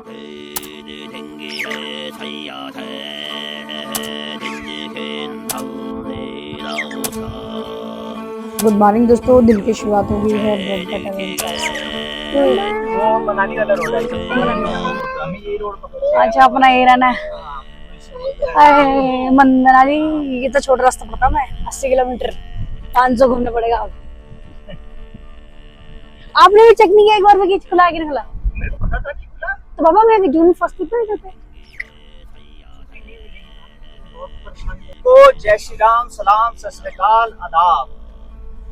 Good morning दोस्तों, दिन की शुरुआत हो गई है ब्रेड वो मनाली वाला रोड है। हमें ये रोड पकड़ना है। अच्छा अपना ये रहना है। मनाली ये तो छोटा रास्ता पड़ता है, 80 किलोमीटर 500 घूमना पड़ेगा। आपने भी चेक नहीं किया एक बार में कि खुला है कि नहीं खुला? मेरे को पता था नहीं खुला। तो बाबा मैं जून फर्स्ट वीक में जाते। तो जय श्री राम, सलाम, सत श्री अकाल, आदाब।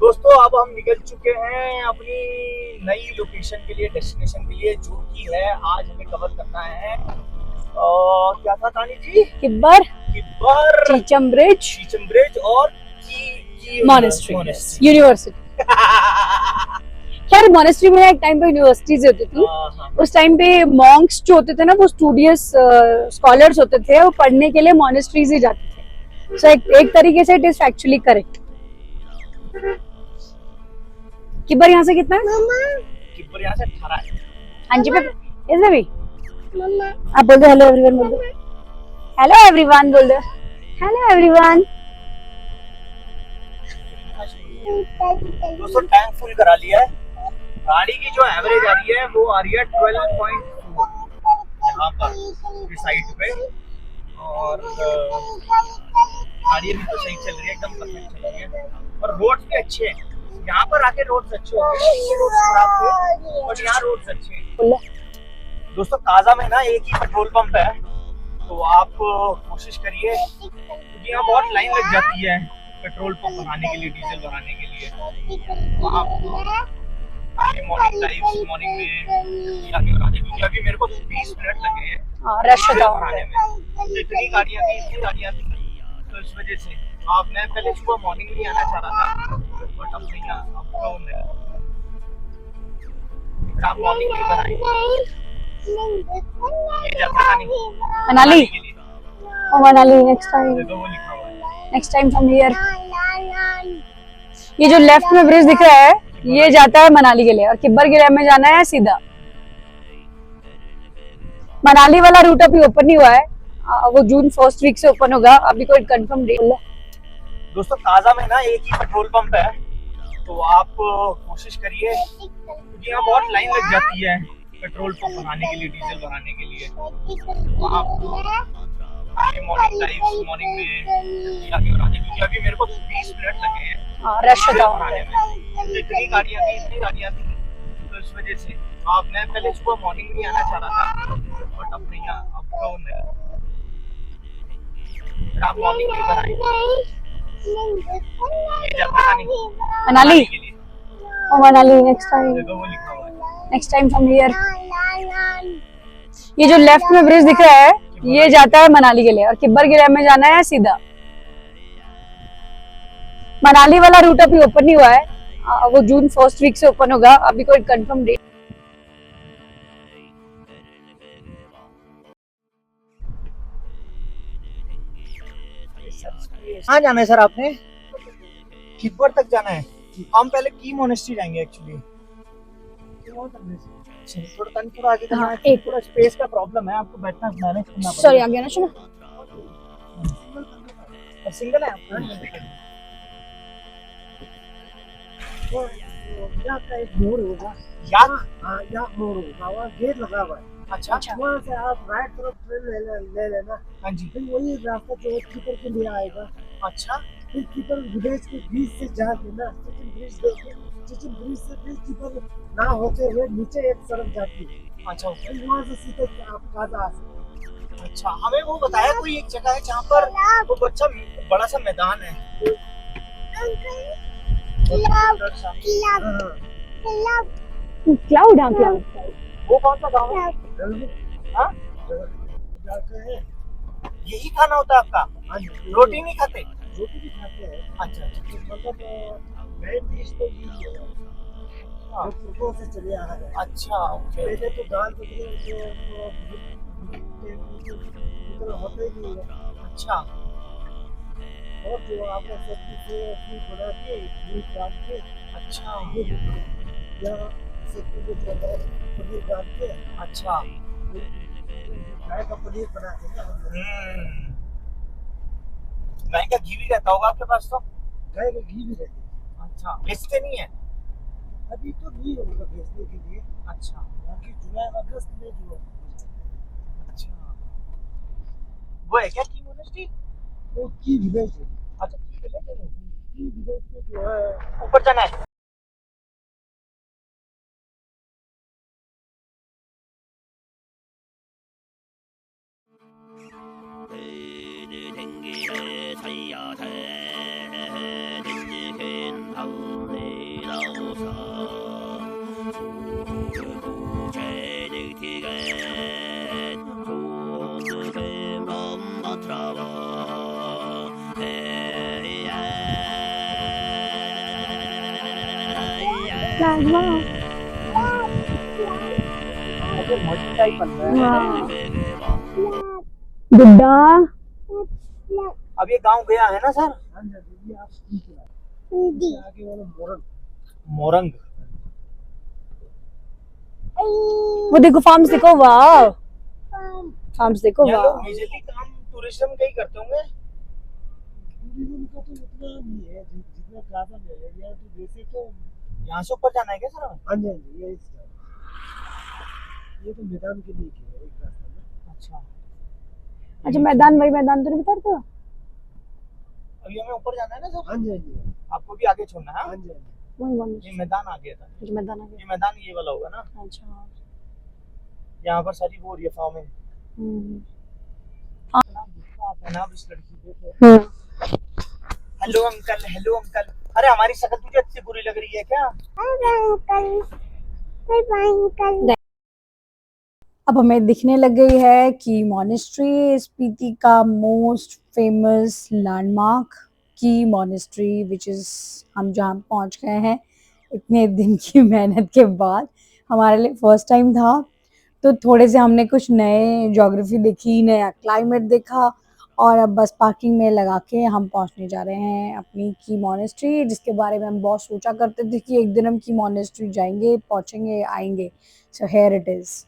दोस्तों अब हम निकल चुके हैं अपनी नई लोकेशन के लिए, डेस्टिनेशन के लिए, जो कि है आज हमें कवर करना है। क्या था तानी जी? किब्बर, चीचम ब्रिज और मॉनेस्ट्री यूनिवर्सिटी। खैर मॉनेस्ट्री में एक टाइम पे यूनिवर्सिटीज होती थी। उस टाइम पे मॉन्क्स जो होते थे ना, वो स्टूडियस स्कॉलर्स होते थे, वो पढ़ने के लिए मॉनेस्ट्रीज ही जाते थे। सो एक तरीके से it is factually correct. Kibber यहाँ से कितना है? किब्बर यहाँ से 18 है। हाँ जी इसमें भी आप बोल दो हेलो एवरीवन, बोल दो हेलो एवरीवन, बोल दो हेलो एवरीवन। दोस्तों टैंक फुल करा लिया है। गाड़ी की जो एवरेज आ रही है वो आ रही है 12.4 यहाँ पर इस साइड पे, और गाड़ी भी तो सही चल रही है, एकदम परफेक्ट चल रही है। और रोड भी अच्छे हैं। यहाँ पर आके रोड अच्छे हो गए, रोड खराब थे और यहाँ रोड अच्छे हैं। दोस्तों काजा में ना एक ही पेट्रोल पंप है, तो आप कोशिश करिए, क्योंकि यहाँ बहुत लाइन लग जाती है पेट्रोल पंप भराने के लिए, डीजल भराने के लिए। तो आप मॉर्निंग में आगे बना दें, क्योंकि अभी मेरे को 20 मिनट लगे हैं रश होता भराने में। तो इतनी गाड़ियाँ थी, तो इस वजह से आप, मैं पहले सुबह मॉर्निंग में आना चाह रहा था, बट अब नहीं आप मॉर्निंग में बनाएंगे। ये जाता नहीं मनाली के लिए, ओ मनाली नेक्स्ट टाइम, देखो वो लिखा हुआ है। Next time from here. ये जो लेफ्ट में ब्रिज दिख रहा है ये जाता है मनाली के लिए, और किब्बर के लिए हमें जाना है सीधा। मनाली वाला रूट अभी ओपन नहीं हुआ है, वो जून फर्स्ट वीक से ओपन होगा। अभी कोई कंफर्म डेट। दोस्तों काजा में ना एक ही पेट्रोल पंप है, तो आप कोशिश करिए, क्योंकि यहाँ बहुत लाइन लग जाती है पेट्रोल पंप भराने के लिए, डीजल भराने के लिए। तो आप मॉर्निंग में आगे बना दें, क्योंकि अभी मेरे को 20 मिनट लगे हैं रश होता भराने में। तो इतनी गाड़ियाँ थी, तो इस वजह से आप, मैं पहले सुबह मॉर्निंग में आना चाह रहा था, बट अब नहीं अब तो नहीं। आप मॉर्निंग में बनाएंगे। ये जाता नहीं मनाली के लिए, ओ मनाली नेक्स्ट टाइम, देखो वो लिखा हुआ है। Next time from here. ये जो लेफ्ट में ब्रिज दिख रहा है ये जाता है मनाली के लिए, और किब्बर के लिए हमें जाना है सीधा। मनाली वाला रूट अभी ओपन नहीं हुआ है, वो जून फर्स्ट वीक से ओपन होगा। अभी कोई कंफर्म डेट। कहाँ जाना है सर आपने? किब्बर तक जाना है। हम पहले की मोनेस्ट्री जाएंगे एक्चुअली। थोड़ा आगे करना है, एक थोड़ा स्पेस का प्रॉब्लम है, आपको बैठना मैनेज करना पड़ेगा। सॉरी आ गया ना, सुनो सिंगल है आपका? यहाँ का एक मोड़ होगा, यहाँ मोड़ होगा, वहाँ गेट लगा हुआ है। अच्छा, वहाँ से आप राइट तरफ ट्रेन ले लेना। हाँ जी, फिर वही रास्ता जो किपर के लिए आएगा। अच्छा, फिर किपर विलेज के बीच से जाके ना चिचिम ब्रिज देखे, चिचिम ब्रिज से फिर किपर ना होते हुए नीचे एक सड़क जाती है। अच्छा, फिर वहाँ से सीधे आप काजा आ सकते। अच्छा, हमें वो बताया कोई एक जगह है जहाँ पर वो बड़ा सा मैदान है। क्लाउड, हाँ क्लाउड। वो कौन सा गाँव है? हाँ? यही खाना होता है आपका? रोटी नहीं खाते? रोटी भी खाते हैं। अच्छा, मतलब मेन डिश तो यही है जो पुरखों से चले आ रहा है। अच्छा, पहले तो दाल तो होते ही नहीं है। अच्छा, और जो आपका सब्जी से बना के दूध डाल के, अच्छा या सब्जी को जो है पनीर डाल के, अच्छा गाय का पनीर बनाते हैं हम। गाय का घी भी रहता होगा आपके पास तो? गाय का घी भी रहते हैं। अच्छा, बेचते नहीं है? अभी तो नहीं होगा बेचने के लिए। अच्छा बाकी जुलाई अगस्त में जो अच्छा, वो है क्या की मोनेस्ट्री? वो की विलेज है। अच्छा, की विलेज है वो? की विलेज में जो है ऊपर जाना है? अच्छा, मस्जिद टाइप बन रहा है। गुड्डा अब ये गांव गया है ना सर? हाँ जी, ये आप की चला आगे वाला मोरंग। मोरंग। वो देखो फार्म्स देखो, वाह फार्म्स देखो, यहाँ वाह। लोग मेजरली काम टूरिज्म का ही करते होंगे। टूरिज्म का तो उतना नहीं है जितना ज्यादा है यहाँ तो। वैसे तो यहाँ से ऊपर जाना है क्या सर हमें? हाँ जी, हाँ जी, ये तो मैदान के लिए है एक रास्ता में। अच्छा, अच्छा मैदान, वही मैदान तो नहीं बता रहे हो? अभी हमें ऊपर जाना है ना सर? हाँ जी, हाँ जी, आपको भी आगे छोड़ना है? हाँ जी, हाँ जी। वही ये मैदान आ गया था। अच्छा मैदान आ ये गया। मैदान ये वाला होगा ना? अच्छा यहाँ पर सारी वो हो रही है फार्मिंग। हम्म। गुस्सा आता है ना अब इस लड़की को। हम्म। Hello uncle, hello uncle. अरे हमारी शक्ल तुझे अच्छी बुरी लग रही है क्या? अब हमें दिखने लग गई है कि मॉनेस्ट्री स्पीति का मोस्ट फेमस लैंडमार्क की मॉनेस्ट्री, विच इज़ हम जहाँ पहुँच गए हैं इतने दिन की मेहनत के बाद। हमारे लिए फर्स्ट टाइम था, तो थोड़े से हमने कुछ नए ज्योग्राफी देखी, नया क्लाइमेट देखा, और अब बस पार्किंग में लगा के हम पहुंचने जा रहे हैं अपनी की मॉनेस्ट्री, जिसके बारे में हम बहुत सोचा करते थे कि एक दिन हम की मॉनेस्ट्री जाएंगे, पहुंचेंगे, आएंगे। So here it is.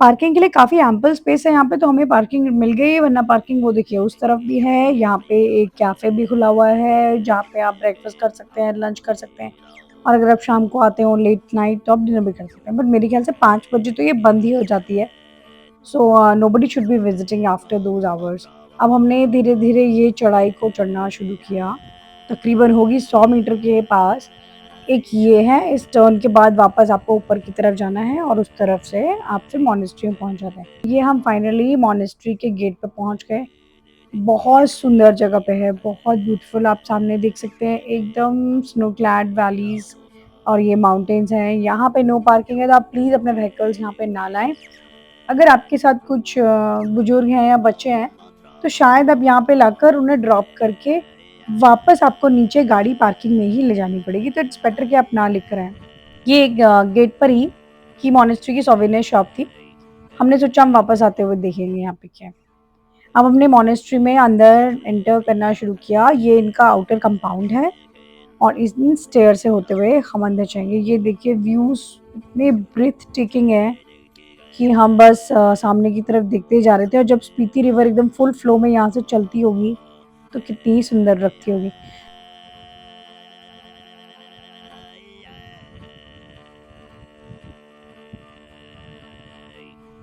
Parking के लिए काफ़ी एम्पल स्पेस है यहाँ पे, तो हमें पार्किंग मिल गई, वरना पार्किंग वो देखिए उस तरफ भी है। यहाँ पे एक कैफ़े भी खुला हुआ है जहाँ पे आप ब्रेकफास्ट कर सकते हैं, लंच कर सकते हैं, और अगर आप शाम को आते हो लेट नाइट तो आप डिनर भी कर सकते हैं। बट मेरे ख्याल से 5 बजे तो ये बंद ही हो जाती है, so nobody should be visiting after those hours. अब हमने धीरे धीरे ये चढ़ाई को चढ़ना शुरू किया, तकरीबन होगी 100 मीटर के पास। एक ये है, इस टर्न के बाद वापस आपको ऊपर की तरफ जाना है और उस तरफ से आप फिर मॉनेस्ट्री में पहुंच जाते हैं। ये हम फाइनली मॉनेस्ट्री के गेट पे पहुंच गए। बहुत सुंदर जगह पे है, बहुत ब्यूटीफुल। आप सामने देख सकते हैं एकदम स्नो क्लैड वैलीज और ये माउंटेन्स हैं। यहाँ पे नो पार्किंग है, तो आप प्लीज़ अपने व्हीकल्स यहाँ पे ना लाएं। अगर आपके साथ कुछ बुजुर्ग हैं या बच्चे हैं तो शायद आप यहाँ पे लाकर उन्हें ड्रॉप करके वापस आपको नीचे गाड़ी पार्किंग में ही ले जानी पड़ेगी, तो इट्स बेटर कि आप ना लेकर आएं। ये गेट पर ही की मॉनेस्ट्री की सोवेनियर शॉप थी, हमने सोचा हम वापस आते हुए देखेंगे यहाँ पे क्या है। अब हमने मॉनेस्ट्री में अंदर एंटर करना शुरू किया। ये इनका आउटर कंपाउंड है और इन स्टेयर से होते हुए हम अंदर जाएंगे। ये देखिए व्यूज इतने ब्रीथ टेकिंग है कि हम बस सामने की तरफ देखते जा रहे थे, और जब स्पीति रिवर एकदम फुल फ्लो में यहाँ से चलती होगी तो कितनी सुंदर लगती होगी।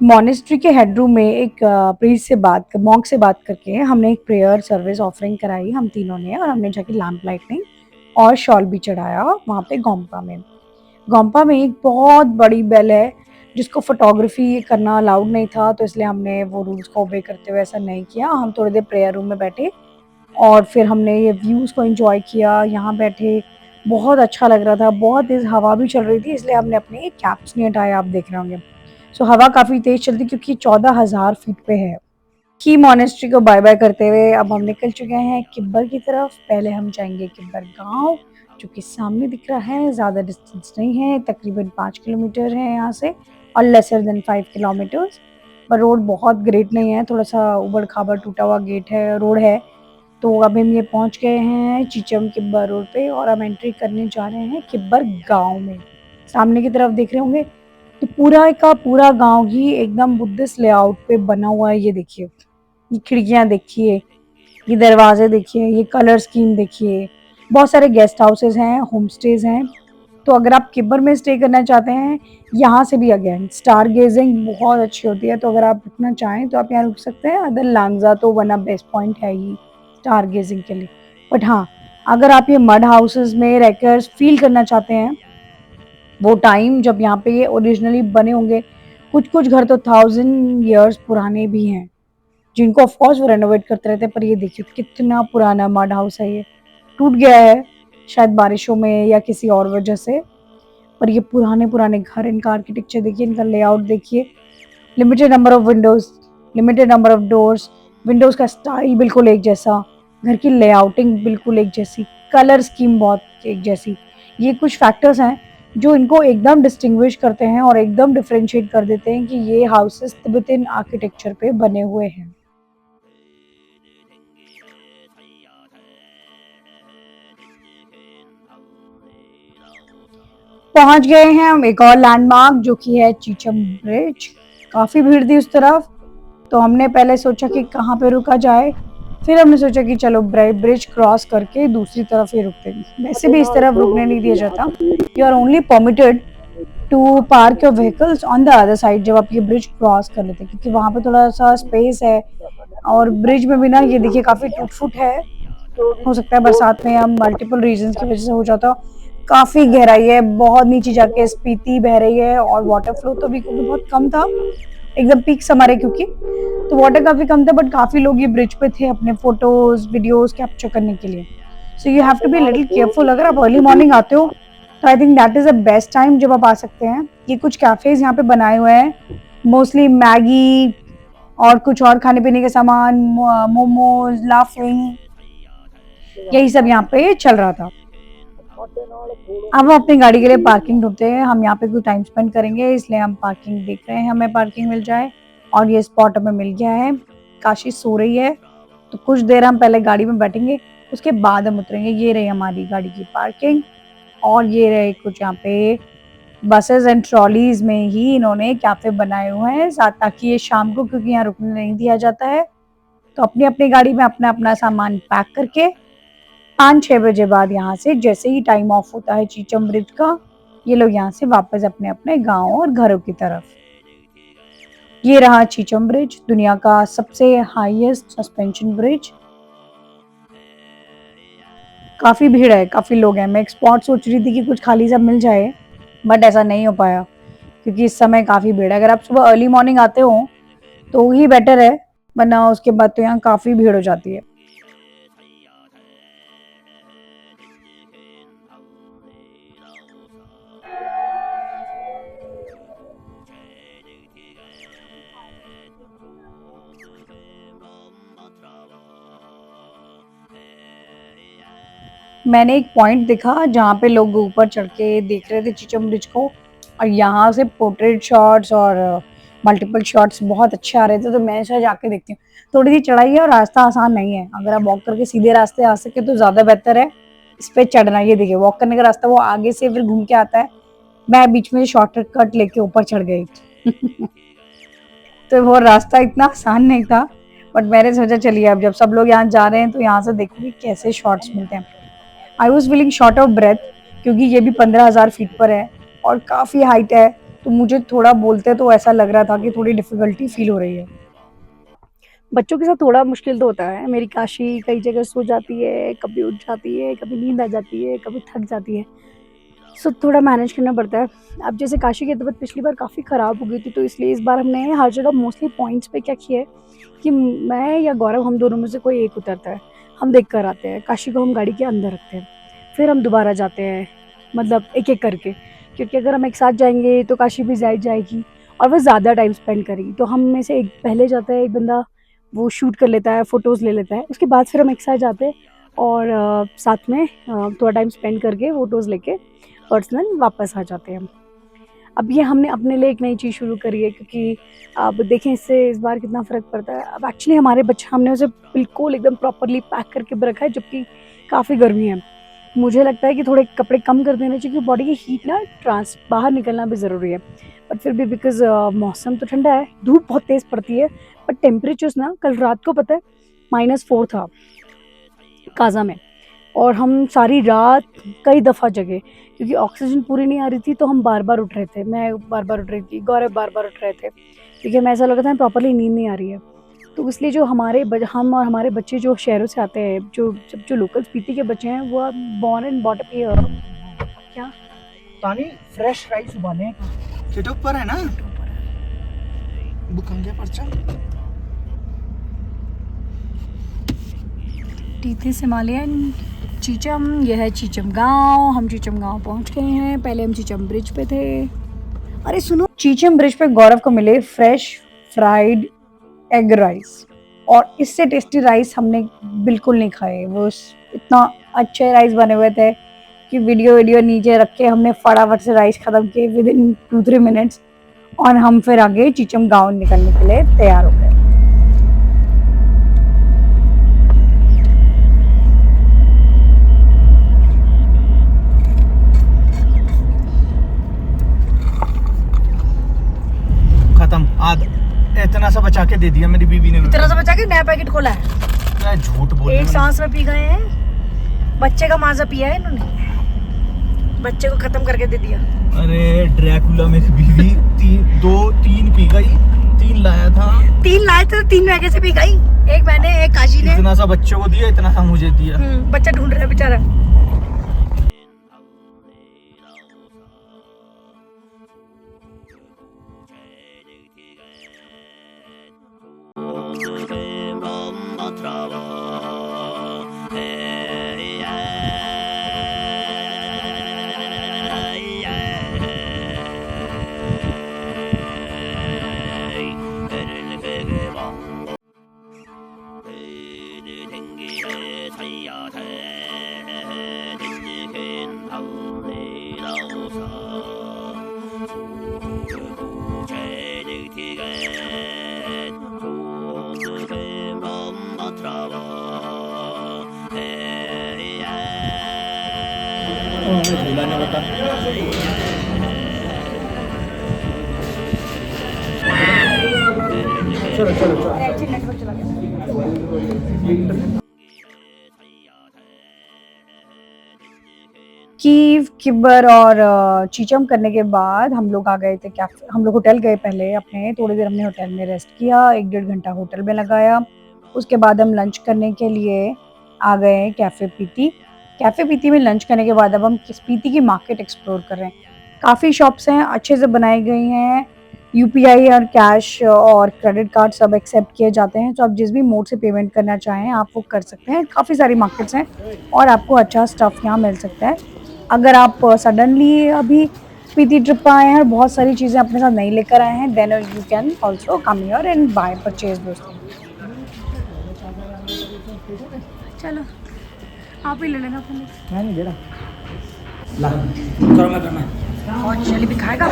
मॉनेस्ट्री के हेडरूम में एक प्रीस्ट से मॉन्क से बात करके हमने एक प्रेयर सर्विस ऑफरिंग कराई हम तीनों ने, और हमने जाके लैम्प लाइटनिंग और शॉल भी चढ़ाया वहाँ पे गोम्पा में। गोम्पा में एक बहुत बड़ी बेल है जिसको फोटोग्राफी करना अलाउड नहीं था, तो इसलिए हमने वो रूल्स को ओबे करते हुए ऐसा नहीं किया। हम थोड़ी देर प्रेयर रूम में बैठे और फिर हमने ये व्यूज़ को एंजॉय किया। यहाँ बैठे बहुत अच्छा लग रहा था, बहुत तेज़ हवा भी चल रही थी, इसलिए हमने अपने कैप्स नहीं हटाए, आप देख रहे होंगे। सो हवा काफ़ी तेज़ चलती क्योंकि 14,000 फीट पे है। की मॉनेस्ट्री को बाय बाय करते हुए अब हम निकल चुके हैं किब्बर की तरफ। पहले हम जाएंगे किब्बर गांव, जो कि सामने दिख रहा है, ज़्यादा डिस्टेंस नहीं है, तकरीबन 5 किलोमीटर है यहाँ से, और लेसर देन 5 किलोमीटर्स। पर रोड बहुत ग्रेट नहीं है, थोड़ा सा उबड़ खाबड़ टूटा हुआ गेट है, रोड है। तो अब हम ये पहुँच गए हैं चीचम किब्बर रोड पे, और हम एंट्री करने जा रहे हैं किब्बर गाँव में। सामने की तरफ देख रहे होंगे तो पूरा का पूरा गांव ही एकदम बुद्धिस्ट लेआउट पे बना हुआ है। ये देखिए, ये खिड़कियां देखिए, ये दरवाजे देखिए, ये कलर स्कीम देखिए। बहुत सारे गेस्ट हाउसेस हैं, होम स्टेज हैं। तो अगर आप किब्बर में स्टे करना चाहते हैं, यहाँ से भी अगेन स्टार गेजिंग बहुत अच्छी होती है। तो अगर आप रुकना चाहें तो आप यहाँ रुक सकते हैं। अदर लांगजा तो वन ऑफ बेस्ट पॉइंट है ही स्टार गेजिंग के लिए। बट हाँ, अगर आप ये मड हाउसेस में रहकर फील करना चाहते हैं वो टाइम जब यहाँ पे ये ओरिजिनली बने होंगे, कुछ कुछ घर तो 1000 years पुराने भी हैं, जिनको ऑफ कोर्स वो रेनोवेट करते रहते हैं। पर ये देखिए कितना पुराना मड हाउस है, ये टूट गया है शायद बारिशों में या किसी और वजह से। पर ये पुराने पुराने घर, इनका आर्किटेक्चर देखिए, इनका लेआउट देखिए। Limited number of Windows, limited number of doors, Windows का स्टाइल बिल्कुल एक जैसा, घर की लेआउटिंग बिल्कुल एक जैसी, कलर स्कीम बहुत एक जैसी। ये कुछ फैक्टर्स हैं जो इनको एकदम डिस्टिंग्विश करते हैं और एकदम डिफरेंशिएट कर देते हैं कि ये हाउसेस तिब्बतन आर्किटेक्चर पे बने हुए हैं। पहुंच गए हैं हम एक और लैंडमार्क जो कि है चीचम ब्रिज। काफी भीड़ थी उस तरफ, तो हमने पहले सोचा कि कहाँ पे रुका जाए, फिर हमने सोचा कि चलो ब्रिज क्रॉस करके दूसरी तरफ ही रुकते हैं। वैसे भी इस तरफ रुकने नहीं दिया जाता, you are only permitted to park your vehicles on the other side जब आप ये ब्रिज क्रॉस कर लेते हैं, क्योंकि वहाँ पे थोड़ा सा स्पेस है। और ब्रिज में भी ना ये देखिए काफी टूट फूट है, हो सकता है बरसात में या मल्टीपल रीजंस की वजह से हो जाता। काफी गहराई है, बहुत नीचे जाके स्पीति बह रही है और वाटर फ्लो तो भी बहुत कम था, एकदम पीक समर है क्योंकि, तो वाटर काफी कम था। बट काफी लोग ये ब्रिज पे थे अपने फोटोज वीडियोस कैप्चर करने के लिए। So you have to be little careful. अगर आप अर्ली मॉर्निंग आते हो तो I think that is the best time जब आप आ सकते हैं। ये कुछ कैफेज यहाँ पे बनाए हुए हैं, मोस्टली मैगी और कुछ और खाने पीने के सामान, मोमोज, लाफिंग, यही सब यहाँ पे चल रहा था। अब हम अपनी गाड़ी के लिए पार्किंग ढूंढते हैं। हम यहाँ पे कुछ टाइम स्पेंड करेंगे, इसलिए हम पार्किंग देख रहे हैं, हमें पार्किंग मिल जाए। और ये स्पॉट हमें मिल गया है। काशी सो रही है, तो कुछ देर हम पहले गाड़ी में बैठेंगे, उसके बाद हम उतरेंगे। ये रही हमारी गाड़ी की पार्किंग, और ये रहे कुछ यहाँ पे बसेस एंड ट्रॉलीज में ही इन्होंने कैफे बनाए हुए हैं साथ, ताकि ये शाम को, क्योंकि यहाँ रुकने नहीं दिया जाता है, तो अपनी अपनी गाड़ी में अपना अपना सामान पैक करके 5-6 बजे बाद यहाँ से जैसे ही टाइम ऑफ होता है चीचम ब्रिज का, ये लोग यहाँ से वापस अपने अपने गाँव और घरों की तरफ। ये रहा चीचम ब्रिज, दुनिया का सबसे हाईएस्ट सस्पेंशन ब्रिज। काफी भीड़ है, काफी लोग हैं। मैं एक स्पॉट सोच रही थी कि कुछ खाली सा मिल जाए, बट ऐसा नहीं हो पाया क्योंकि इस समय काफी भीड़ है। अगर आप सुबह अर्ली मॉर्निंग आते हो तो ही बेटर है, वरना उसके बाद तो यहाँ काफी भीड़ हो जाती है। मैंने एक पॉइंट देखा जहाँ पे लोग ऊपर चढ़ के देख रहे थे चीचम ब्रिज को, और यहाँ से पोर्ट्रेट शॉट्स और मल्टीपल शॉट्स बहुत अच्छे आ रहे थे। तो मैं शायद जाके देखती हूँ। थोड़ी सी चढ़ाई है और रास्ता आसान नहीं है, अगर आप वॉक करके सीधे रास्ते आ सके तो ज़्यादा बेहतर है इस पे चढ़ना। ये देखिए वॉक करने का रास्ता वो आगे से फिर घूम के आता है, मैं बीच में शॉर्टकट लेके ऊपर चढ़ गई तो वो रास्ता इतना आसान नहीं था, बट मैंने सोचा चलिए अब जब सब लोग यहाँ जा रहे हैं तो यहाँ से देखूंगी कैसे शॉट्स मिलते हैं। I was feeling short of breath, क्योंकि ये भी 15,000 फीट पर है और काफ़ी हाइट है, तो मुझे थोड़ा बोलते तो ऐसा लग रहा था कि थोड़ी डिफिकल्टी फील हो रही है। बच्चों के साथ थोड़ा मुश्किल तो होता है। मेरी काशी कई जगह सो जाती है, कभी उठ जाती है, कभी नींद आ जाती है, कभी थक जाती है, सो थोड़ा मैनेज करना पड़ता है। अब जैसे काशी की तबीयत पिछली बार काफ़ी ख़राब हो गई थी, तो इसलिए इस बार हमने हर जगह मोस्टली पॉइंट्स पे क्या किया है कि मैं या गौरव, हम दोनों में से कोई एक उतरता है, हम देख कर आते हैं। काशी को हम गाड़ी के अंदर रखते हैं, फिर हम दोबारा जाते हैं, मतलब एक एक करके, क्योंकि अगर हम एक साथ जाएंगे तो काशी भी जाएगी और वह ज़्यादा टाइम स्पेंड करेगी। तो हम में से एक पहले जाता है, एक बंदा वो शूट कर लेता है, फ़ोटोज़ ले लेता है, उसके बाद फिर हम एक साथ जाते हैं और साथ में थोड़ा टाइम स्पेंड करके फ़ोटोज़ लेके पर्सनल वापस आ जाते हैं। अब ये हमने अपने लिए एक नई चीज़ शुरू करी है, क्योंकि अब देखें इससे इस बार कितना फ़र्क पड़ता है। अब एक्चुअली हमारे बच्चे, हमने उसे बिल्कुल एकदम प्रॉपरली पैक करके रखा है, जबकि काफ़ी गर्मी है, मुझे लगता है कि थोड़े कपड़े कम कर देने चाहिए, क्योंकि बॉडी की हीट ना बाहर निकलना भी ज़रूरी है। बट फिर भी बिकॉज मौसम तो ठंडा है, धूप बहुत तेज़ पड़ती है, बट टेम्परेचर्स ना कल रात को पता है -4 था काजा में। और हम सारी रात कई दफ़ा जगे, क्योंकि ऑक्सीजन पूरी नहीं आ रही थी, तो हम बार बार उठ रहे थे, मैं बार बार उठ रही थी, गौरव बार बार उठ रहे थे, क्योंकि हमें ऐसा लगा था प्रॉपरली नींद नहीं आ रही है। तो इसलिए जो हम और हमारे बच्चे जो शहरों से आते हैं, जो लोकल स्पीति के बच्चे हैं, वो born and bought up here. क्या तानी फ्रेश राइस उबाले चिटो पर है ना बुकंगे परचा टीथिस हिमालयन चीचम, यह है चीचम गांव। हम चीचम गांव पहुंच गए हैं। पहले हम चीचम ब्रिज पे थे। अरे सुनो, चीचम ब्रिज पे गौरव को मिले फ्रेश फ्राइड एग राइस, और इससे टेस्टी राइस हमने बिल्कुल नहीं खाए। वो इतना अच्छे राइस बने हुए थे कि वीडियो नीचे रख के हमने फटाफट से राइस खत्म किए विद इन 2-3 मिनट्स, और हम फिर आगे चीचम गांव निकलने के लिए तैयार हो गए। खत्म आध इतना सा बचा के दे दिया मेरी बीवी ने। इतना सा बचा के नया पैकेट खोला है। मैं झूठ बोल एक सांस में पी गए हैं। बच्चे का माजा पिया है इन्होंने, बच्चे को खत्म करके दे दिया। अरे ड्रैकुला मेरी बीवी 3 पी गई, 3 लाया था। 3 लाए थे तो 3 में कैसे पी गई? एक मैंने, एक काशी ने। इतना सा बच्चों को दिया, इतना सा मुझे दिया। बच्चा ढूंढ रहा है बेचारा। झूला ने बता चलो चलो चलो। कीव किब्बर और चीचम करने के बाद हम लोग आ गए थे कैफे। हम लोग होटल गए पहले अपने, थोड़ी देर हमने होटल में रेस्ट किया, 1-1.5 घंटा होटल में लगाया। उसके बाद हम लंच करने के लिए आ गए कैफ़े पीती। कैफ़े पीती में लंच करने के बाद अब हम स्पीति की मार्केट एक्सप्लोर कर रहे हैं। काफ़ी शॉप्स हैं, अच्छे से बनाई गई हैं। यूपीआई और कैश और क्रेडिट कार्ड सब एक्सेप्ट किए जाते हैं, तो आप जिस भी मोड से पेमेंट करना चाहें आप वो कर सकते हैं। काफ़ी सारी मार्केट्स हैं और आपको अच्छा स्टफ़ यहाँ मिल सकता है। अगर आप सडनली अभी स्पीति ट्रिप पर आए हैं और बहुत सारी चीज़ें अपने साथ नहीं लेकर आए हैं, then you can also come here and buy purchase दोस्त। चलो आप ही ले लेना फोन। मैं नहीं दे रहा ला करो मैं करना और जलेबी खाएगा?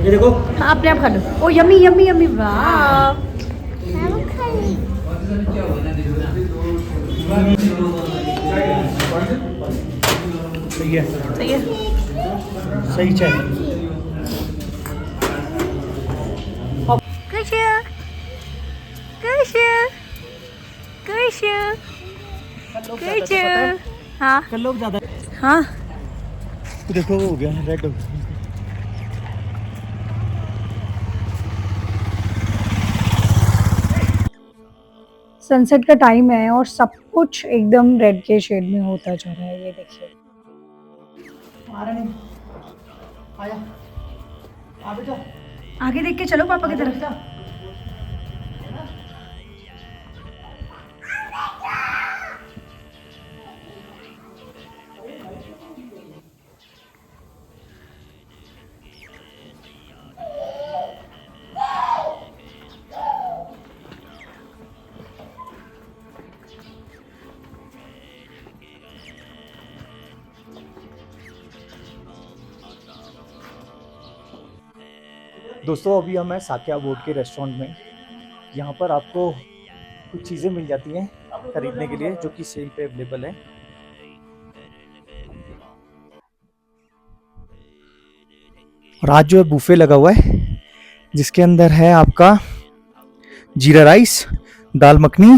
ये देखो हाँ, अपने आप खा लो। ओ यम्मी यम्मी यम्मी, वाह। सही है सही है। सही चाय हाँ कल लोग ज्यादा हाँ। देखो हो गया रेड हो गया। सनसेट का टाइम है और सब कुछ एकदम रेड के शेड में होता जा रहा है। ये देखिए, आ रहा नहीं आया आ बेटा आगे देख के चलो पापा की तरफ। दोस्तों अभी हम हैं साक्या बोर्ड के रेस्टोरेंट में। यहाँ पर आपको कुछ चीज़ें मिल जाती हैं खरीदने के लिए जो कि सेल पे अवेलेबल है। और आज जो है बुफे लगा हुआ है जिसके अंदर है आपका जीरा राइस, दाल मखनी,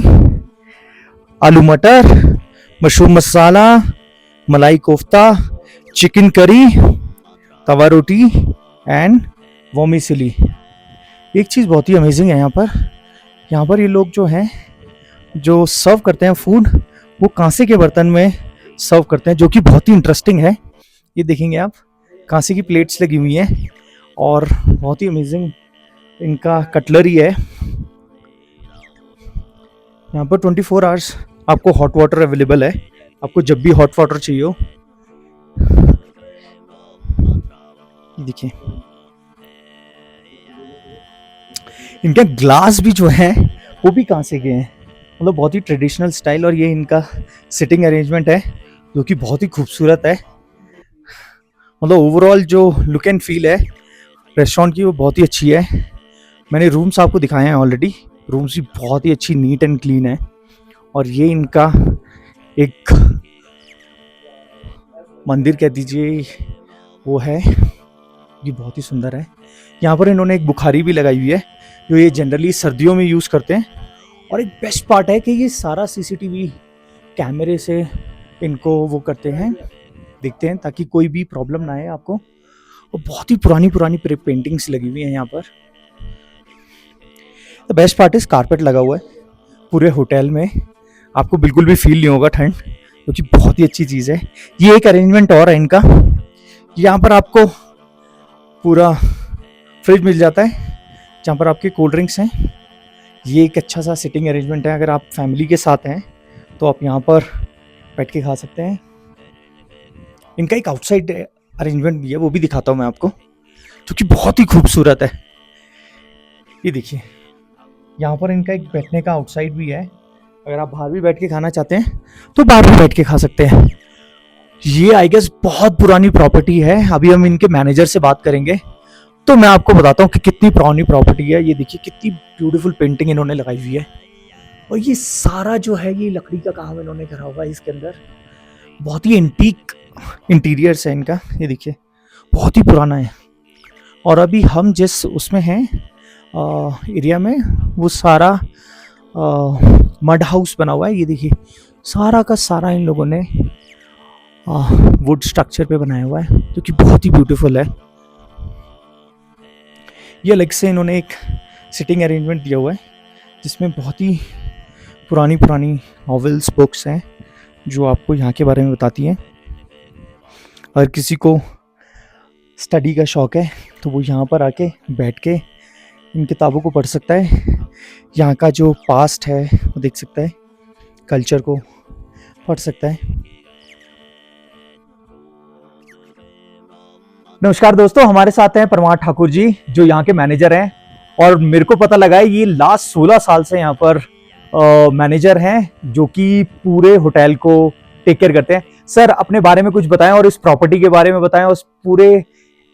आलू मटर, मशरूम मसाला, मलाई kofta, chicken curry, Tawa roti and वोमिसिली। एक चीज़ बहुत ही अमेजिंग है यहाँ पर ये लोग जो हैं जो सर्व करते हैं फूड वो कांसे के बर्तन में सर्व करते हैं, जो कि बहुत ही इंटरेस्टिंग है। ये देखेंगे आप, कांसे की प्लेट्स लगी हुई हैं और बहुत ही अमेजिंग इनका कटलरी है। यहाँ पर 24 आवर्स आपको हॉट वाटर अवेलेबल है, आपको जब भी हॉट वाटर चाहिए हो। देखिए इनका ग्लास भी जो है वो भी कांसे के हैं, मतलब बहुत ही ट्रेडिशनल स्टाइल। और ये इनका सिटिंग अरेंजमेंट है जो कि बहुत ही खूबसूरत है। मतलब ओवरऑल जो लुक एंड फील है रेस्टोरेंट की वो बहुत ही अच्छी है। मैंने रूम्स आपको दिखाए हैं ऑलरेडी, रूम्स भी बहुत ही अच्छी नीट एंड क्लीन है। और ये इनका एक मंदिर कह दीजिए वो है, ये बहुत ही सुंदर है। यहाँ पर इन्होंने एक बुखारी भी लगाई हुई है जो ये जनरली सर्दियों में यूज़ करते हैं। और एक बेस्ट पार्ट है कि ये सारा सीसीटीवी कैमरे से इनको वो करते हैं, देखते हैं ताकि कोई भी प्रॉब्लम ना आए आपको। और बहुत ही पुरानी पेंटिंग्स लगी हुई हैं यहाँ पर। The best part is carpet लगा हुआ है पूरे होटल में, आपको बिल्कुल भी फील नहीं होगा ठंड, क्योंकि बहुत ही अच्छी चीज़ है। ये एक अरेंजमेंट और है इनका, यहाँ पर आपको पूरा फ्रिज मिल जाता है जहाँ पर आपके कोल्ड ड्रिंक्स हैं। ये एक अच्छा सा सिटिंग अरेंजमेंट है, अगर आप फैमिली के साथ हैं तो आप यहाँ पर बैठ के खा सकते हैं। इनका एक आउटसाइड अरेंजमेंट भी है, वो भी दिखाता हूँ मैं आपको, जो कि बहुत ही खूबसूरत है। ये देखिए यहाँ पर इनका एक बैठने का आउटसाइड भी है, अगर आप बाहर भी बैठ के खाना चाहते हैं तो बाहर भी बैठ के खा सकते हैं। ये आई गेस बहुत पुरानी प्रॉपर्टी है, अभी हम इनके मैनेजर से बात करेंगे तो मैं आपको बताता हूँ कि कितनी पुरानी प्रॉपर्टी है। ये देखिए कितनी ब्यूटीफुल पेंटिंग इन्होंने लगाई हुई है। और ये सारा जो है ये लकड़ी का काम इन्होंने करा हुआ है इसके अंदर, बहुत ही एंटीक इंटीरियर्स है इनका। ये देखिए बहुत ही पुराना है। और अभी हम जिस उसमें हैं एरिया में, वो सारा मड हाउस बना हुआ है। ये देखिए सारा का सारा इन लोगों ने वुड स्ट्रक्चर पे बनाया हुआ है, जो कि बहुत ही ब्यूटीफुल है। ये अलग से इन्होंने एक सिटिंग अरेंजमेंट दिया हुआ है जिसमें बहुत ही पुरानी नॉवेल्स बुक्स हैं जो आपको यहाँ के बारे में बताती हैं। अगर किसी को स्टडी का शौक़ है तो वो यहाँ पर आके बैठ के इन किताबों को पढ़ सकता है, यहाँ का जो पास्ट है वो देख सकता है, कल्चर को पढ़ सकता है। नमस्कार दोस्तों, हमारे साथ हैं परमार ठाकुर जी जो यहाँ के मैनेजर हैं। और मेरे को पता लगा है ये लास्ट 16 साल से यहाँ पर मैनेजर हैं जो कि पूरे होटल को टेक केयर करते हैं। सर अपने बारे में कुछ बताएं और इस प्रॉपर्टी के बारे में बताएं, उस पूरे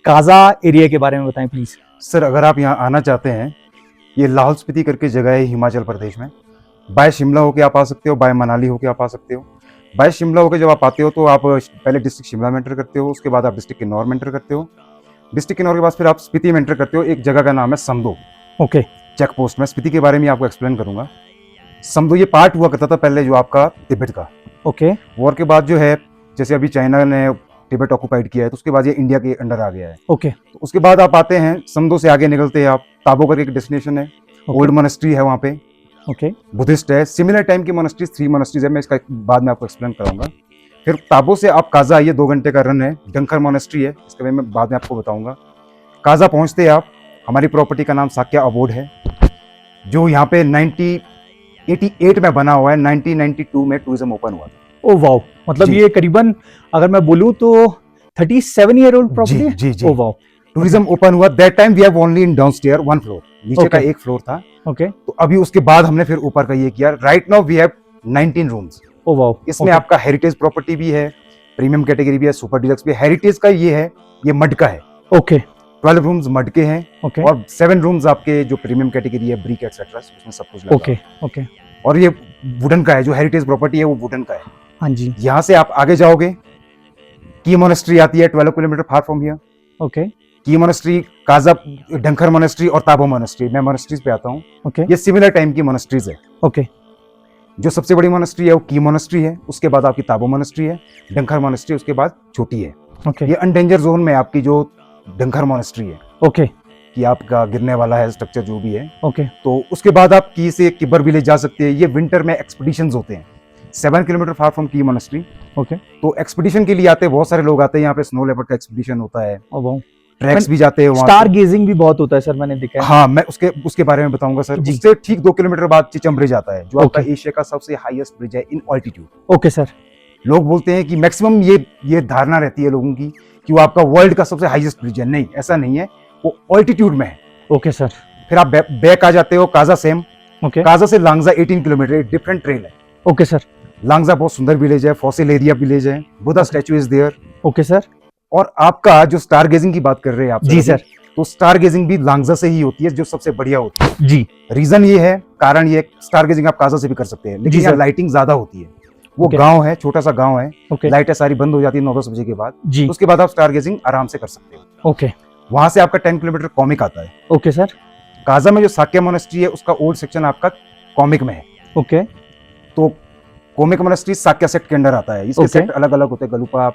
काजा एरिया के बारे में बताएं प्लीज। सर अगर आप यहाँ आना चाहते हैं, ये लाहौल स्पीति करके जगह है हिमाचल प्रदेश में। बाय शिमला होके आप आ सकते हो, बाय मनाली होके आप आ सकते हो। बाय शिमला होके जब आप आते हो तो आप पहले डिस्ट्रिक्ट शिमला में एंटर करते हो, उसके बाद आप डिस्ट्रिक्ट किन्नौर में एंटर करते हो। डिस्ट्रिक्ट किन्नौर के बाद फिर आप स्पीति में एंटर करते हो। एक जगह का नाम है समदो, ओके चेक पोस्ट में। स्पीति के बारे में आपको एक्सप्लेन करूंगा। समदो ये पार्ट हुआ करता था पहले जो आपका तिब्बत का। ओके वॉर के बाद जो है, जैसे अभी चाइना ने तिब्बत ऑक्युपाइड किया है तो उसके बाद ये इंडिया के अंडर आ गया है। ओके तो उसके बाद आप आते हैं समदो से आगे निकलते हैं आप, ताबो करके एक डेस्टिनेशन है, ओल्ड मोनेस्ट्री है वहाँ पे, ओके बुद्धिस्ट है। सिमिलर टाइम की मोनेस्ट्रीज 3 मोनेस्ट्रीज है, मैं इसका बाद में आपको एक्सप्लेन कराऊंगा। फिर ताबो से आप काजा आइए, 2 घंटे का रन है। डंकर मोनेस्ट्री है, इसके बारे में बाद में आपको बताऊंगा। काजा पहुंचते आप, हमारी प्रॉपर्टी का नाम साक्या अबोर्ड है जो यहाँ पे 1988 में बना हुआ है। 1992 में टूरिज्म ओपन हुआ था। ओ वाओ, मतलब जी। ये करीबन अगर मैं बोलूं तो 37 ईयर ओल्ड प्रॉपर्टी है। जी जी ओ वाओ, टूरिज्म ओपन हुआ। That time we have only in downstairs 1 floor, नीचे का Okay. 1 फ्लोर था। ओके तो अभी उसके बाद हमने फिर ऊपर का ये किया। Right now we have 19 rooms. Oh wow, इसमें आपका हेरिटेज प्रॉपर्टी भी है, प्रीमियम कैटेगरी भी है, सुपर डिलक्स भी है। हेरिटेज का ये है, ये मड का है। ओके 12 रूम्स मड के हैं ओके और 7 रूम्स आपके जो प्रीमियम कैटेगरी है, ब्रिक एक्सेट्रा, उसमें सब कुछ लगा ओके ओके है। और ये वुडन का है, जो हेरिटेज प्रॉपर्टी है वो वुडन का है। हाँ जी यहाँ से आप आगे जाओगे, की मोनेस्ट्री आती है 12 kilometre far from here. Okay की मोनेस्ट्री, काजा, डंखर मोनेस्ट्री और ताबो मोनेस्ट्री, मैं मोनेस्ट्रीज पे आता हूँ। ओके ये सिमिलर टाइम की मोनेस्ट्रीज है। ओके जो सबसे बड़ी मोनेस्ट्री है वो की मोनेस्ट्री है, उसके बाद आपकी ताबो मोनेस्ट्री है, डंखर मोनेस्ट्री उसके बाद छोटी है। ओके ये अनडेंजर जोन में आपकी जो डंखर मोनेस्ट्री है ओके कि आपका गिरने वाला है स्ट्रक्चर जो भी है, ओके तो उसके बाद आप की से किबर विलेज जा सकते हैं। ये विंटर में एक्सपीडिशंस होते हैं 7 किलोमीटर फार फ्रॉम की मोनेस्ट्री। ओके तो एक्सपीडिशन के लिए आते हैं, बहुत सारे लोग आते हैं यहाँ पे। स्नो लेपर्ड का एक्सपीडिशन होता है, ओ वाओ, ट्रैक्स भी जाते हैं वहाँ स्टार पे। गेजिंग भी बहुत होता है सर, मैंने देखा है। हाँ, मैं उसके बारे में बताऊंगा सर। जी। उससे ठीक 2 किलोमीटर बाद चिचम ब्रिज आता है, जो आपका ओके। एशिया का सबसे हाईएस्ट ब्रिज है इन ऑल्टीट्यूड। ओके सर लोग बोलते हैं कि मैक्सिमम ये धारणा रहती है लोगों की कि वो आपका वर्ल्ड का सबसे हाईएस्ट ब्रिज है। नहीं, ऐसा नहीं है, वो ऑल्टीट्यूड में है। ओके सर फिर आप बैक आ जाते हो काजा सेम। ओके काजा से लांगजा 18 किलोमीटर, एक डिफरेंट ट्रेल है। ओके सर लांगजा बहुत सुंदर विलेज है, फॉसिल एरिया विलेज है, Buddha statue is there. Okay sir और आपका जो स्टार गेजिंग की बात कर रहे हैं आप जी अभी, सर। तो स्टार गेजिंग भी लांगजा से ही होती है, जो सबसे बढ़िया होती है। जी रीजन ये है, कारण ये, स्टार गेजिंग आप काजा से भी कर सकते हैं, जी लेकिन यहाँ सर। लाइटिंग ज्यादा होती है। वो ओके। गांव है, छोटा सा गांव है, ओके लाइटें सारी बंद हो जाती है 9-10 बजे के बाद। जी उसके बाद आप स्टार गेजिंग आराम से कर सकते हो। ओके वहां से आपका 10 किलोमीटर कॉमिक आता है। ओके सर काजा में जो साक्य मोनेस्ट्री है उसका ओल्ड सेक्शन आपका कॉमिक में है। ओके तो कोमिक मोनेस्ट्री साक्य सेक्ट के अंडर आता है। इसके ओके। सेक्ट अलग अलग होते हैं, गलुपा,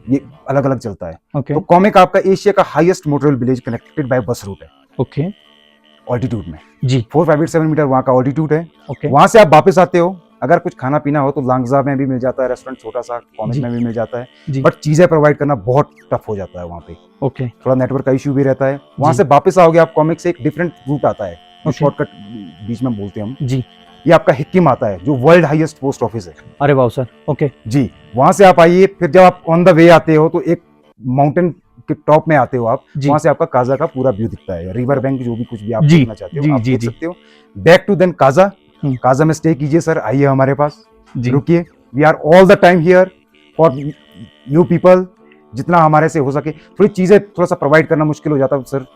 ये अलग अलग चलता है। ओके तो कॉमिक आपका एशिया का highest मोटरल village, connected by bus route है ओके ऑल्टीट्यूड में जी 4587 मीटर वहाँ का ऑल्टीट्यूड है। ओके वहां से आप वापस आते हो, अगर कुछ खाना पीना हो तो लांगजा में भी मिल जाता है रेस्टोरेंट, छोटा सा कॉमिक जी। में भी मिल जाता है, जी बट चीजें प्रोवाइड करना बहुत टफ हो जाता है वहाँ पे, ओके थोड़ा नेटवर्क का इशू भी रहता है। वहां जी। से वापस आओगे आप, कॉमिक से एक डिफरेंट रूट आता है, ओके। शॉर्टकट बीच में बोलते हैं हम, जी ये आपका हिक्किम आता है जो वर्ल्ड हाईएस्ट पोस्ट ऑफिस है। अरे वाह सर ओके जी, वहां से आप आइए, फिर जब आप ऑन द वे आते हो तो एक माउंटेन के टॉप में आते हो आप, जी वहां से आपका काजा का पूरा व्यू दिखता है, रिवर बैंक जो भी कुछ भी आप जी, देखना चाहते जी, हो आप जी, देख जी। सकते हो। Back to then Kaza, hmm. Kaza में स्टे कीजिए सर, आइए हमारे पास, जी रुकिए। We are all the time here for new people, जितना हमारे से हो सके। थोड़ी चीजें थोड़ा सा प्रोवाइड करना मुश्किल हो जाता है सर,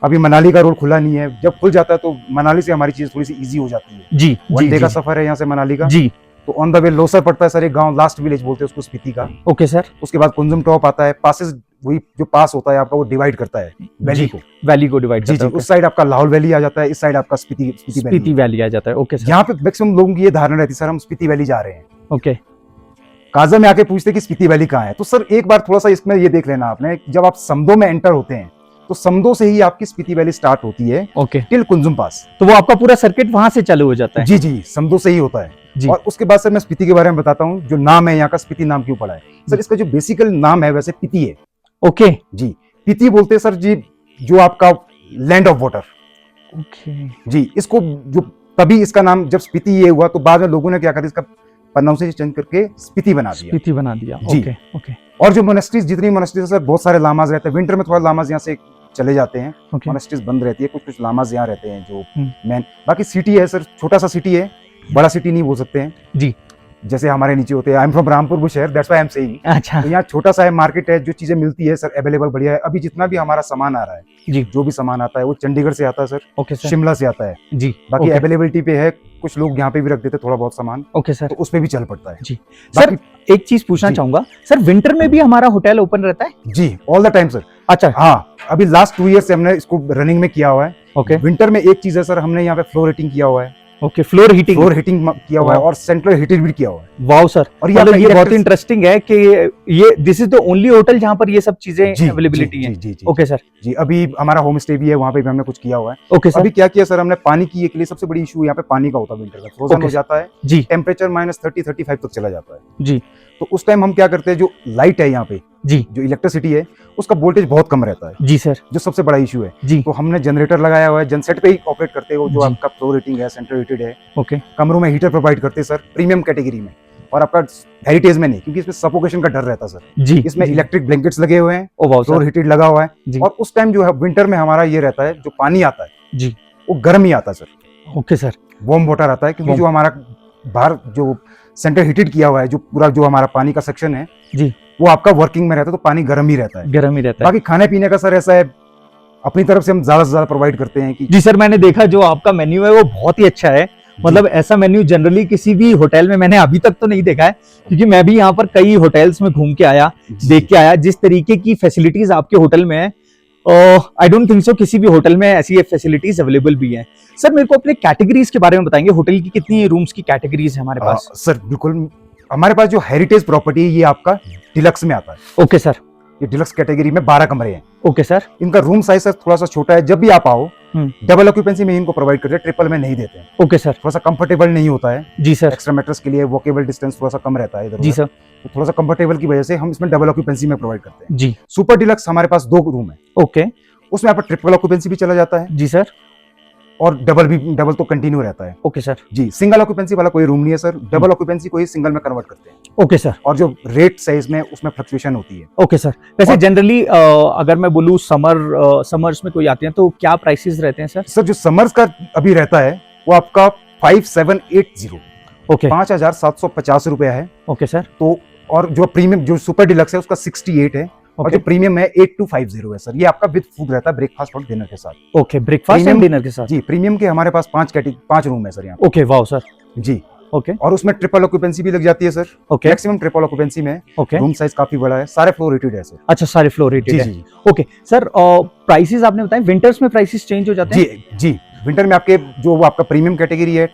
अभी मनाली का रोड खुला नहीं है, जब खुल जाता है तो मनाली से हमारी चीज थोड़ी सी इजी हो जाती है। जी वन जी डे का जी सफर है यहाँ से मनाली का, जी तो ऑन द वे लोसर पड़ता है सर, एक गांव, लास्ट विलेज बोलते हैं उसको, स्पीति का। ओके सर उसके बाद कुंजुम टॉप आता है, पासेस, वही जो पास होता है आपका वो डिवाइड करता है वैली जी, को। वैली को डिवाइड जी करता जी, है उस साइड आपका लाहौल वैली आ जाता है, इस साइड आपका स्पीति स्पीति वैली। वैली आ जाता है। ओके सर यहाँ पे मैक्सिमम लोगों की ये धारणा रहती है सर हम स्पीति वैली जा रहे हैं, ओके काजा में आके पूछते हैं कि स्पीति वैली कहाँ है। तो सर एक बार थोड़ा सा इसमें ये देख लेना आपने, जब आप समदो में एंटर होते हैं तो समदो से ही आपकी स्पीति वैली स्टार्ट होती है ओके टिल कुंजुम पास। तो वो आपका पूरा सर्किट वहां से चालू हो जाता है। जी जी, समदो से ही होता है। जी। और उसके बाद सर मैं स्पीति के बारे में बताता हूँ, जो नाम है यहाँ का, स्पीति नाम क्यों पड़ा है सर, इसका जो बेसिकल नाम है वैसे पिति है। ओके जी, पिति बोलते हैं सर जी, जो आपका लैंड ऑफ वाटर। ओके जी, इसको जो तभी इसका नाम जब स्पीति ये हुआ तो बाद में लोगों ने क्या करा, इसका प्रोनाउंसिएशन चेंज करके स्पीति बना दिया। स्पीति बना दिया। जी। ओके ओके और जो मोनेस्ट्रीज, जितनी मोनेस्ट्रीज सर, बहुत सारे लामाज रहते हैं, विंटर में थोड़ा लामाज यहाँ से चले जाते हैं, ओके मोनेस्ट्रीज बंद रहती है, कुछ कुछ लामाज यहाँ रहते हैं जो हम्म। मैन। बाकी सिटी है सर, छोटा सा सिटी है, बड़ा सिटी नहीं बोल सकते हैं जी। जैसे हमारे नीचे होते हैं। आई एम फ्रॉम रामपुर वो शहर, that's why I am saying. अच्छा तो यहाँ छोटा सा है, मार्केट है, जो चीजें मिलती है सर अवेलेबल बढ़िया है। अभी जितना भी हमारा सामान आ रहा है, जी जो भी सामान आता है वो चंडीगढ़ से आता है सर, ओके सर शिमला से आता है। जी बाकी ओके अवेलेबिलिटी पे है, कुछ लोग यहाँ पे भी रख देते थोड़ा बहुत सामान, ओके सर तो उस पे भी चल पड़ता है। जी सर बाकी एक चीज पूछना जी। चाहूंगा सर, विंटर में भी हमारा होटल ओपन रहता है? जी, ऑल द टाइम सर। अच्छा हाँ, अभी लास्ट 2 ईयर से हमने इसको रनिंग में किया हुआ है। ओके विंटर में एक चीज है सर, हमने यहाँ पे फ्लोर हीटिंग किया हुआ है, okay floor heating floor heating किया हुआ है वाह। और सेंट्रल हीटेड भी किया हुआ है। वाओ सर, और ये मतलब आपका ये बहुत electric- इंटरेस्टिंग है कि ये this is the only hotel जहां पर ये सब चीजें जी, अवेलेबिलिटी जी, है। जी, जी, ओके सर जी, अभी हमारा होम स्टे भी है, वहाँ पे भी हमने कुछ किया हुआ है। ओके सर अभी क्या किया सर हमने, पानी की एक लिए सबसे बड़ी इशू यहाँ पे पानी का होता है, विंटर का फ्रोजन Okay, हो जाता है, जी टेम्परेचर -30-35 तक चला जाता है। जी तो उस टाइम हम क्या करते हैं, जो लाइट है यहाँ पे, जी जो इलेक्ट्रिसिटी है, उसका वोल्टेज बहुत कम रहता है, जी सर जो सबसे बड़ा इशू है। जी तो हमने जनरेटर लगाया हुआ है, जनसेट पे ही ऑपरेट करते हो, जो जी। आपका फ्लोर हीटिंग है, सेंट्रल हीटेड है। ओके कमरों में हीटर प्रोवाइड करते हैं सर, प्रीमियम कैटेगरी में, और आपका हेरिटेज में नहीं, क्योंकि इसमें सफोकेशन का डर रहता है सर। जी इसमें जी। इलेक्ट्रिक ब्लैंकेट्स लगे हुए हैं, oh wow floor sir heated लगा हुआ है। जी और उस टाइम जो है विंटर में हमारा ये रहता है, जो पानी आता है जी वो गर्म ही आता है sir, okay sir warm water आता है, क्योंकि Warm। जो हमारा बाहर जो सेंटर हीटेड किया हुआ है, जो पूरा जो हमारा पानी का सेक्शन है जी वो आपका वर्किंग में रहता है, तो पानी गर्म ही रहता है। गर्म ही रहता है। बाकी खाने पीने का सर ऐसा है, अपनी तरफ से हम ज्यादा से ज्यादा प्रोवाइड करते हैं कि जी सर, मैंने देखा जो आपका मेन्यू है वो बहुत ही अच्छा है। मतलब ऐसा मेन्यू जनरली किसी भी होटल में मैंने अभी तक तो नहीं देखा है, क्योंकि मैं भी यहाँ पर कई होटल्स में घूम के आया, देख के आया जिस तरीके की फैसिलिटीज आपके होटल में है। आई डोंट थिंक सो किसी भी होटल में ऐसी फैसिलिटीज अवेलेबल भी है। सर मेरे को अपने कैटेगरीज के बारे में बताएंगे, होटल की कितनी रूम्स की कैटेगरीज है हमारे पास? सर बिल्कुल, हमारे पास जो हेरिटेज प्रॉपर्टी है ये आपका डिलक्स में आता है। Okay sir. ये डिलक्स कैटेगरी में 12 कमरे हैं। Okay sir. इनका रूम साइज सर थोड़ा सा छोटा है। जब भी आप आओ डबल ऑक्यूपेंसी में इनको प्रोवाइड करते हैं, ट्रिपल में नहीं देते हैं। Okay sir. थोड़ा सा कंफर्टेबल नहीं होता है। जी सर। एक्स्ट्रा मैटर्स के लिए वॉकेबल डिस्टेंस थोड़ा सा कम रहता है इधर। जी सर। तो थोड़ा सा कंफर्टेबल की वजह से हम इसमें डबल ऑक्यूपेंसी में प्रोवाइड करते हैं। जी। सुपर डिलक्स हमारे पास 2 रूम है। ओके। उसमें आपका ट्रिपल ऑक्यूपेंसी भी चला जाता है। जी सर। और डबल तो कंटिन्यू रहता है। Okay sir. जी, सिंगल ऑक्यूपेंसी वाला कोई रूम नहीं है सर। डबल ऑक्यूपेंसी को ही सिंगल में कन्वर्ट करते हैं। Okay sir. और जो रेट साइज में उसमें फ्लक्चुएशन होती है। Okay sir. वैसे और- जनरली अगर मैं बोलूँ समर्स में कोई आते हैं तो क्या प्राइसेस रहते हैं सर? सर जो समर्स का अभी रहता है वो आपका 5780, ओके। 5750 रुपया है। Okay sir. तो और जो प्रीमियम जो सुपर डिलक्स है उसका 68 है। और ओके। जो प्रीमियम है 8250 है सर। ये आपका विद फूड रहता है, ब्रेकफास्ट और डिनर के साथ। Okay, breakfast and Premium- dinner के साथ। जी, प्रीमियम के हमारे पास 5 रूम है सर यहाँ ओके, वाओ सर। पे। जी, ओके। और उसमें ट्रिपल ऑक्यूपेंसी भी लग जाती है sir. Okay. Maximum triple occupancy में ओके। रूम साइज काफी बड़ा है, सारे फ्लोर रेटेड है सर। अच्छा, सारे फ्लोर रेटेड जी है। जी ओके सर, प्राइसेस आपने बताए विंटर्स में प्राइसेस चेंज हो जाते हैं? जी जी। विंटर में आपके जो वो आपका प्रीमियम कैटेगरी है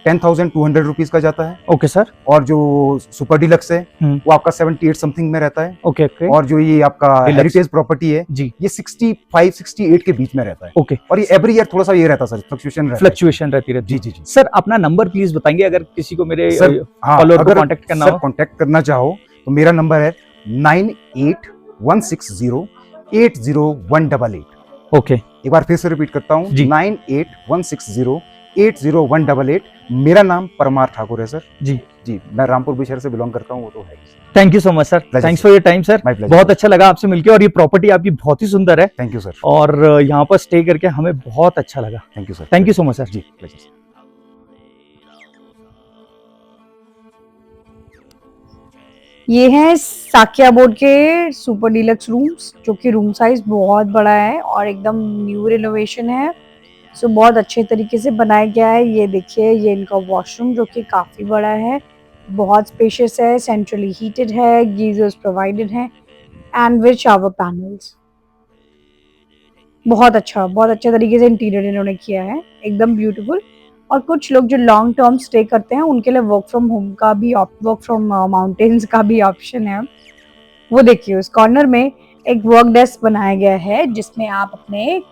10,200 रुपीज का जाता है। Okay sir. और जो सुपर डिलक्स है वो आपका 78 समथिंग में रहता है। ओके। ओके। और जो ये आपका Deluxe। हेरिटेज प्रॉपर्टी है जी। ये 65-68 के बीच में रहता है। ओके। और ये एवरी ईयर थोड़ा सा ये रहता है सर, फ्लक्चुएशन रहता है। फ्लक्चुएशन रहती रहती जी है। जी जी सर अपना नंबर प्लीज बताएंगे अगर किसी को मेरे सर, हाँ, follower को अगर contact करना सर हो। कांटेक्ट करना चाहो तो मेरा नंबर है 9816080188। ओके। एक बार फिर से रिपीट करता हूँ, जी। 9816080188। मेरा नाम परमार ठाकुर है सर। जी जी, मैं रामपुर बिशहर से बिलोंग करता हूँ, वो तो है। Thank you so much sir, Pleasure, thanks sir. For your time sir. My pleasure, बहुत sir. अच्छा लगा आपसे मिलके, और ये प्रॉपर्टी आपकी बहुत ही सुंदर है, थैंक यू सर। और यहाँ पर स्टे करके हमें बहुत अच्छा लगा। Thank you sir. Thank you so much sir. जी, प्लेजर सर। ये है साकिया बोर्ड के सुपर डीलक्स रूम्स, जो कि रूम साइज बहुत बड़ा है और एकदम न्यू रिनोवेशन है। सो बहुत अच्छे तरीके से बनाया गया है। ये देखिए, ये इनका वॉशरूम जो कि काफ़ी बड़ा है, बहुत स्पेशियस है, सेंट्रली हीटेड है, गीजर्स प्रोवाइडेड हैं एंड विद शावर पैनल्स। बहुत अच्छे तरीके से इंटीरियर इन्होंने किया है, एकदम ब्यूटीफुल। और कुछ लोग जो लॉन्ग टर्म स्टे करते हैं उनके लिए वर्क फ्रॉम होम का भी, वर्क फ्रॉम माउंटेन्स का भी ऑप्शन है। वो देखिए, उस कॉर्नर में एक वर्क डेस्क बनाया गया है जिसमें आप अपने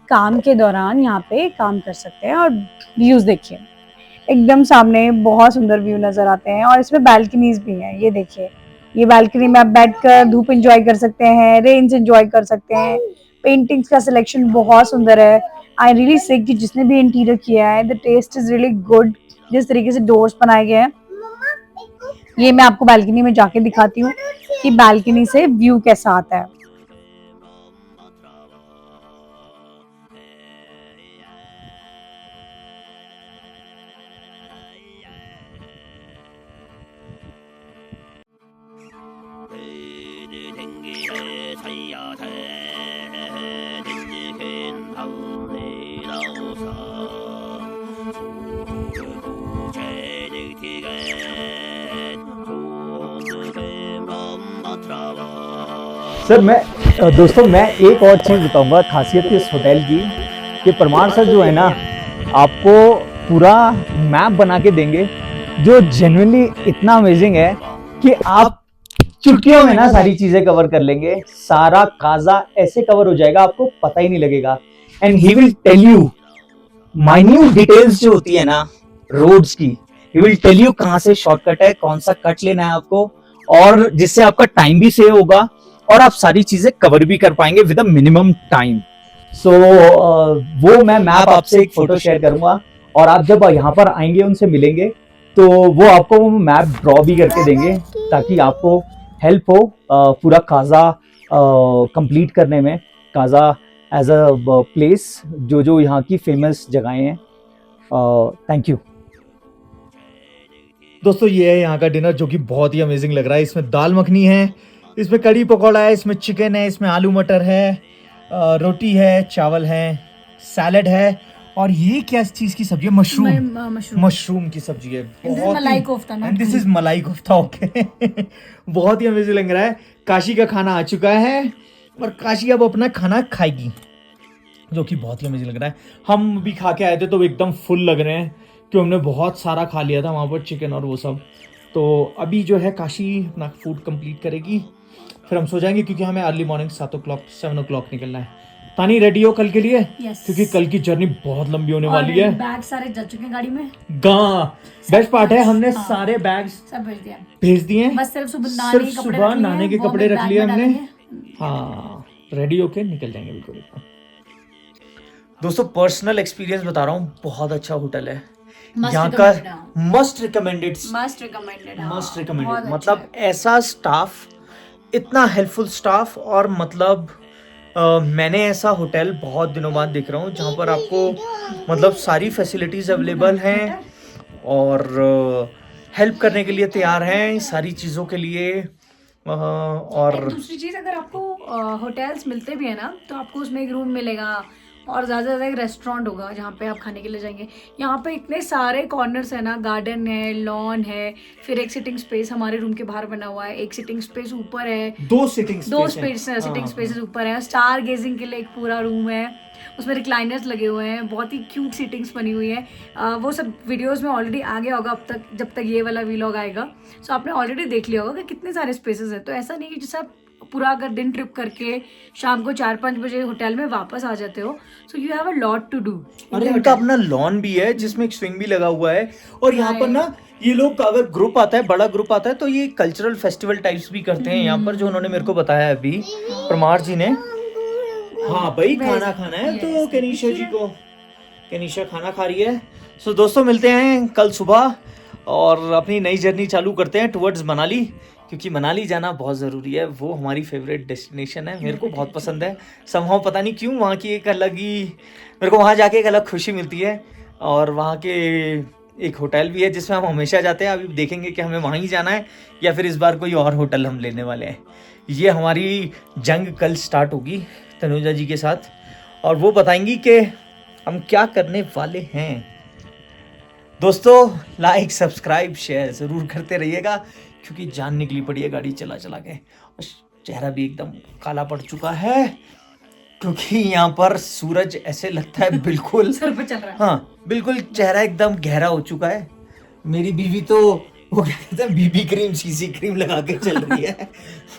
काम के दौरान यहाँ पे काम कर सकते हैं। और व्यूज देखिए, एकदम सामने बहुत सुंदर व्यू नजर आते हैं। और इसमें बैल्कनीज भी हैं। ये देखिए, ये बैल्कनी में आप बैठकर धूप एंजॉय कर सकते हैं, रेंज एंजॉय कर सकते हैं। पेंटिंग्स का सिलेक्शन बहुत सुंदर है। आई रियली से कि जिसने भी इंटीरियर किया है, the taste is really good. जिस तरीके से डोर्स बनाए गए हैं, ये मैं आपको बालकनी में जाके दिखाती हूँ कि बालकनी से व्यू कैसा आता है। सर दोस्तों मैं एक और चीज़ बताऊंगा, खासियत इस होटल की कि परमार सर जो है ना, आपको पूरा मैप बना के देंगे जो जेन्युइनली इतना अमेजिंग है कि आप चुटकियों में ना सारी चीजें कवर कर लेंगे। सारा काजा ऐसे कवर हो जाएगा आपको पता ही नहीं लगेगा। And he will tell you minute details जो होती है ना रोड्स की, ही विल टेल यू कहाँ से शॉर्टकट है, कौन सा कट लेना है आपको, और जिससे आपका टाइम भी सेव होगा और आप सारी चीजें कवर भी कर पाएंगे विद अ मिनिमम टाइम। सो वो मैं मैप आपसे एक फोटो शेयर करूंगा, और आप जब यहाँ पर आएंगे उनसे मिलेंगे तो वो आपको वो मैप ड्रॉ भी करके देंगे ताकि आपको हेल्प हो पूरा काजा कंप्लीट करने में। काजा एज अ प्लेस जो यहाँ की फेमस जगहें हैं। थैंक यू दोस्तों, ये है यहाँ का डिनर जो कि बहुत ही अमेजिंग लग रहा है। इसमें दाल मखनी है, इसमें कड़ी पकौड़ा है, इसमें चिकन है, इसमें आलू मटर है, रोटी है, चावल है, सैलड है, और ये क्या चीज की सब्जी है? मशरूम। मशरूम की सब्जी है। मलाई kofta, not and this is मलाई कोफ्ता। ओके। बहुत ही अमेजिंग लग रहा है। काशी का खाना आ चुका है और काशी अब अपना खाना खाएगी, जो कि बहुत ही अमेजिंग लग रहा है। हम भी खा के आए थे तो एकदम फुल लग रहे हैं, क्योंकि हमने बहुत सारा खा लिया था वहाँ पर, चिकन और वो सब। तो अभी जो है काशी अपना फूड कंप्लीट करेगी, फिर हम सो जाएंगे, क्योंकि हमें अर्ली मॉर्निंग 7 o'clock निकलना है। तानी रेडी हो कल के लिए? Yes. क्योंकि कल की जर्नी बहुत लंबी होने वाली है। बैग सारे जा चुके हैं गाड़ी में। बेस्ट पार्ट है, हमने सारे बैग्स सब भेज दिए हैं। बस सिर्फ सुबह नहाने के कपड़े रख लिए हमने। हाँ, रेडी होके निकल जाएंगे बिल्कुल। दोस्तों, पर्सनल एक्सपीरियंस बता रहा हूँ, बहुत अच्छा होटल है यहाँ का। Must recommended. मतलब ऐसा स्टाफ, इतना हेल्पफुल स्टाफ, और मतलब मैंने ऐसा होटल बहुत दिनों बाद देख रहा हूँ जहाँ पर आपको मतलब सारी फैसिलिटीज़ अवेलेबल हैं और हेल्प करने के लिए तैयार हैं सारी चीज़ों के लिए। और दूसरी चीज, अगर आपको होटल्स मिलते भी है ना, तो आपको उसमें एक रूम मिलेगा और ज़्यादा से ज़्यादा एक रेस्टोरेंट होगा जहाँ पे आप खाने के लिए जाएंगे। यहाँ पे इतने सारे कॉर्नर्स है ना, गार्डन है, लॉन है, फिर एक सिटिंग स्पेस हमारे रूम के बाहर बना हुआ है, एक सिटिंग स्पेस ऊपर है, दो सिटिंग स्पेसेस ऊपर है, स्टार गेजिंग के लिए एक पूरा रूम है, उसमें रिक्लाइनर्स लगे हुए हैं, बहुत ही क्यूट सीटिंग्स बनी हुई है। वो सब वीडियोस में ऑलरेडी आ गया होगा अब तक, जब तक ये वाला व्लॉग आएगा। सो आपने ऑलरेडी देख लिया होगा कि कितने सारे स्पेसेस हैं। तो ऐसा नहीं कि जैसे आप पूरा अगर दिन ट्रिप करके शाम को 4-5 बजे होटल में वापस आ जाते हो, so you have a lot to do. और इनका अपना लॉन भी है जिसमें एक स्विंग भी लगा हुआ है। और यहाँ पर ना ये लोग, अगर ग्रुप आता है, बड़ा ग्रुप आता है, तो ये कल्चरल फेस्टिवल टाइप्स भी करते हैं यहाँ पर, जो उन्होंने मेरे को बताया अभी परमार जी ने। हाँ भाई, खाना खाना है तो कनिषा जी को, कनिषा खाना खा रही है। सो दोस्तों, मिलते हैं कल सुबह और अपनी नई जर्नी चालू करते हैं टुवर्ड्स मनाली, क्योंकि मनाली जाना बहुत ज़रूरी है। वो हमारी फेवरेट डेस्टिनेशन है, मेरे को बहुत पसंद है। समहाउ पता नहीं क्यों, वहाँ की एक अलग ही, मेरे को वहाँ जाके एक अलग खुशी मिलती है। और वहाँ के एक होटल भी है जिसमें हम हमेशा जाते हैं। अभी देखेंगे कि हमें वहाँ ही जाना है या फिर इस बार कोई और होटल हम लेने वाले हैं। ये हमारी जंग कल स्टार्ट होगी तनुजा जी के साथ, और वो बताएंगी कि हम क्या करने वाले हैं। दोस्तों, लाइक, सब्सक्राइब, शेयर ज़रूर करते रहिएगा, क्योंकि जान निकली पड़ी है गाड़ी चला चला के, और चेहरा भी एकदम काला पड़ चुका है, क्योंकि यहाँ पर सूरज ऐसे लगता है बिल्कुल सर पे चल रहा है। हाँ, बिल्कुल चेहरा एकदम गहरा हो चुका है। मेरी बीवी तो वो क्या कहते हैं, बीबी क्रीम, सीसी क्रीम लगा के चल रही है।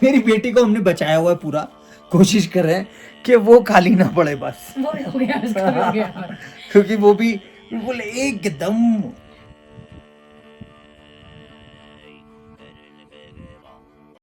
मेरी बेटी को हमने बचाया हुआ है पूरा, कोशिश कर रहे हैं कि वो खाली ना पड़े बस। वो हो गया, उसका भी हो गया। क्योंकि वो भी बिल्कुल एकदम